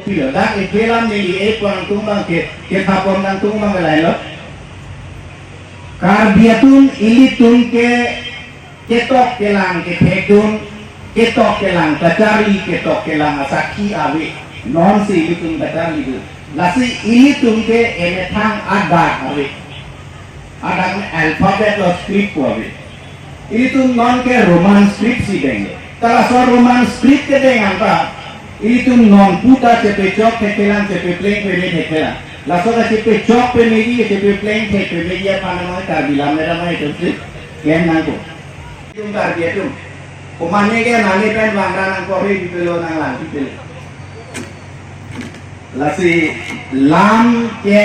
Pilo dak ikelam ni epang tumbang ke thapom nang tumbang belai lo. Karbiatun ilitun ke ketok kelang ke thekun ketok kelang kacari ketok kelang asaki awe non si ilitun kacari itu. Lasi ilitun ke emethang adak awe. Adak alphabet lo script awe. Ilitun non ke Roman script si denge. Kalau soal Roman script ke denge apa? Itu non puta cepe chok kekelang cepe pleng pene kekelang. Laso ka cepe chok pene gi cepe pleng cepe media panama karbilam mera mai itu ken nangko. Tum karbi tum. Kumane ke nane pen wangra nang ko ri dipelo nang lang dipelo. Lasi lam ke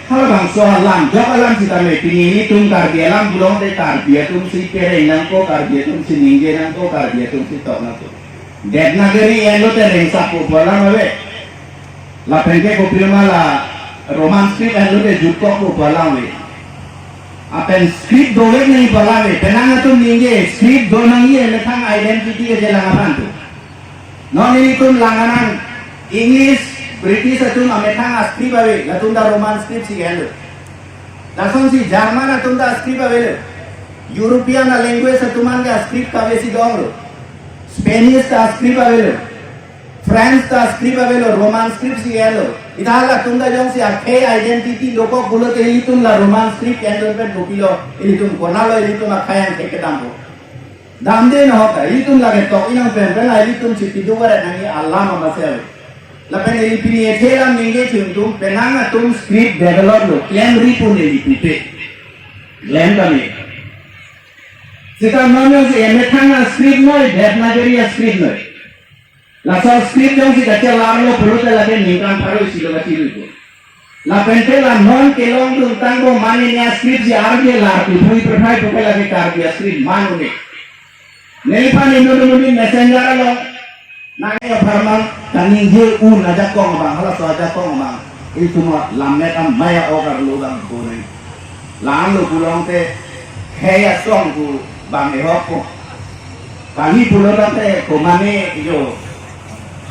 hal bang soal lam jok alam kita me ini tum karbi alam bulong de karbi tum si pere nang ko karbi tum si ningge nang ko karbi tum si tok nang ko. Dewnagari elo te rengsa po bola mawe. La pengke ko prima la Roman script elo te jutko po bola mawe. Apen script dowe nahi bola mawe. Tenang tu ninge script do nahi ele thang identity ke jelangan tu. Non ini tu langanan English British atun amethang script mawe. Latunda Roman script si elo. Langsung si Jerman atunda script mawe. European language atuman ka script kawe si dongro. Spanish का स्क्रिप्ट अवेलो, फ्रेंच का स्क्रिप्ट अवेलो, Roman script सी है लो। इधर ला तुम दा जों सी आखे आइडेंटिटी लोगों बोलो तो इली तुम ला रोमान स्क्रिप्ट कैंडल पे डोपिलो, इली तुम कोना लो इली तुम आखायां के दाम हो। दाम दे न होता, इली तुम लगे तो इनम पे पहला इली तुम चिट्ठी दो बार नहीं अल्लाह मामा से आवे। लपन इली पिनी एथेला मिंगे तुम पेनांगा तुम स्क्रिप्ट डेवलप लो, क्लेम रिपोर्ट इली पिटे, क्लेम कमी। Jika nomor si emethang script noy, Dewnagari script noy. Laso script jong si kacau larlo perlu lagi ningkan paru isi lo kacau itu. La pente la non kelong tu tanggo mani ni script si arge lar tu hui perhai tu lagi karbi script manu ni. Nelipan Indonesia messenger lo, nanya farman kaning je ajak kong bang, halas ajak kong bang. Itu mah lamnya kan maya ogar lo bang boleh. Lalu pulang te kayak song tu. Bang Ehopo, kami pulau nanti komane yo,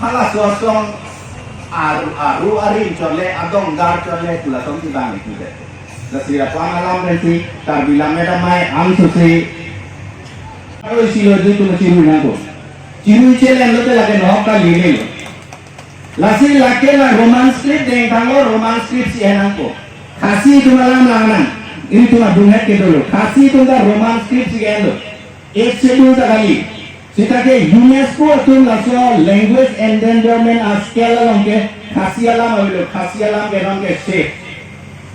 halas sosong aru arim corle adong gar corle pulau tong ti bang itu deh. Nasira pangalam nanti karbilam merah mai am susi. Kalau isi lo itu tu ciru nangko, ciru celen lo tu lagi nok kali ini lo. Lasi laki la Roman script dengan lo Roman script si nangko, kasih tu malam langan. Ini tu nak dungat ke dulu. Kasih tu dah Roman script sih kan lo. Ek schedule tak kali. Kita ke UNESCO tu langsung language endangerment skala longke kasih alam avilo. Kasih alam ke longke safe.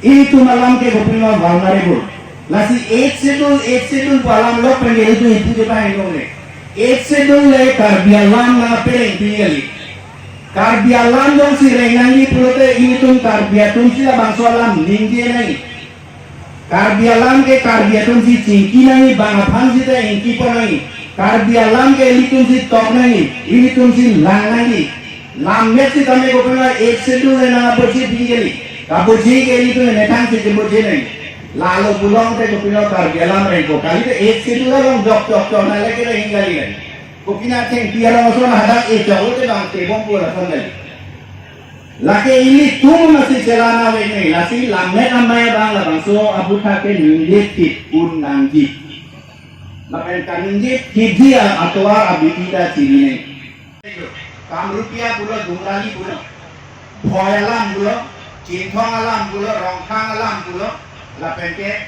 Ini tu malam ke kopima vulnerable. Lasi ek schedule alam lo pengen itu kita hitung le. Ek schedule le karbi alam na pereng tinggali. Karbi alam dong si rengangi pulote ini tu karbi atum sila bangso alam ninggi nai. Karbialam ke karbiatun si cingki nangi bangaphan si ta inki po nangi karbialam ke ilitun si tok nangi ilitun si lang nangi lammet si tame ko pena ek schedule na bochi digeli ka bochi ke ilitun netang si bochi nangi lalo bulong te ko pena karbialam re ko kali te ek schedule long jok na leke re hingali nangi ko pina theng piara oso na hadak ek jago te bang te bom pura sangali laki ini tuh masih celana ini, lasi lammet amai bang lah bang so abu thake ninjit pun nangji, lapen kaninjit hijia atau abi kita sini nih, kam rupiah pulau jumlahi pulau, boyalam pulau, cintong alam pulau, rongkang alam pulau, lapen ke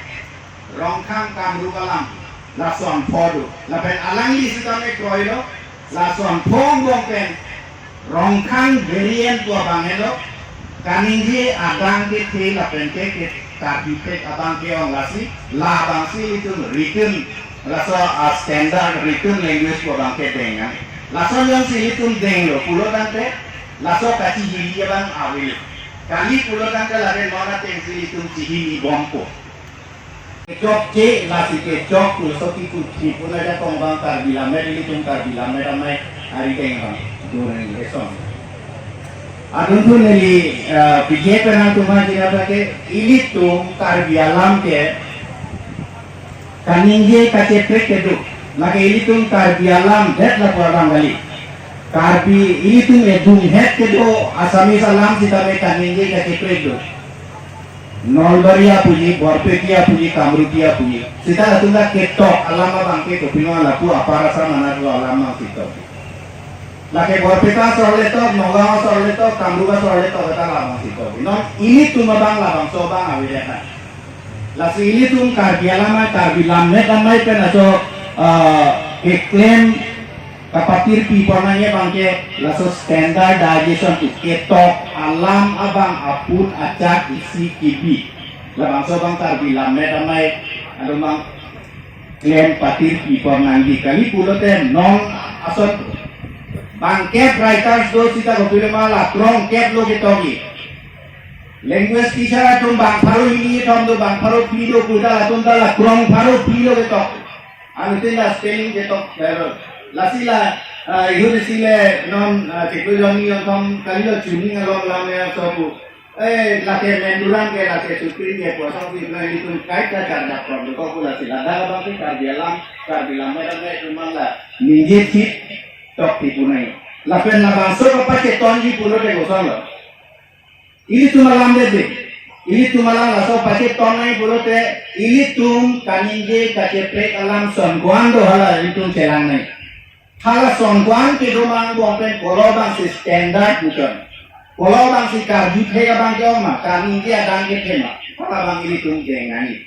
rongkang kam rupalam, lason podo, lapen alangi sitame kroilo, lason pong bongpen. Rongkang variant tua bangelo kaningi adang ke te la pente ke kabite abang ke ong lasi la bangsi itu written laso a standard written language tua bang ke denga laso yang si itu denglo pulo tante laso kaci hili bang awil kali pulo tante lare nona teng si itu hili bompo kecok ke lasi kecok pulo so kiku pulo ada kongbang karbila meri itu karbila meramai hari denga adun tu nili pijat pernah cuma jadi apa ke ilit tu karbialam ke kaninge kacetrek ke tu lagi ilit tu karbialam det la orang kali karbi ini tuh edung het kedo asami salam kita mereka ninje ke kedo Nolbaria puji, Borpetia puji, Kamrutia puji. Kita tunda ketok alama bangke kopino laku apa rasa mana tu alama kita. Laki Borpeta soleto, Nogama soleto, Kamruga soleto kata lama kita. Non ini tu mabang labang sobang awilena. Lasi ini tu karbi alama karbi lamne kamai pen atau klaim kapatir piponanya bangke laso standard digestion tu ketok alam abang apun acak isi kibi labang sobang tarbi lamne damai adu mang klaim patir pipon nanti kali pulo ten non asot bangke writers do sita gopile mala krong kep lo ketogi language teacher atum bang paro ini tom do bang paro pido kuda atum dala krong paro pido ketok anu tinda spelling ketok error lasila ihu sile non teknologi yang kom kalilo tuning along lamnya sobu lake menduran ke lake supir ke puasa di bulan itu kait cara problem kau pula sila dah bang karbilam mereka itu malah ninjit hit tok tipunai lapen labanso apa ke tonji pulo de gosong lo ini tu malam deh ini tu malam laso pakai tonai pulo te ini tum kaninje kacepre alam son guando hala itu celang nih Hala songguan ke rumah bukan kolobang si standar bukan. Kolobang si karbi kaya bang joma, kami dia dangit kena. Kolobang ini tung jengani.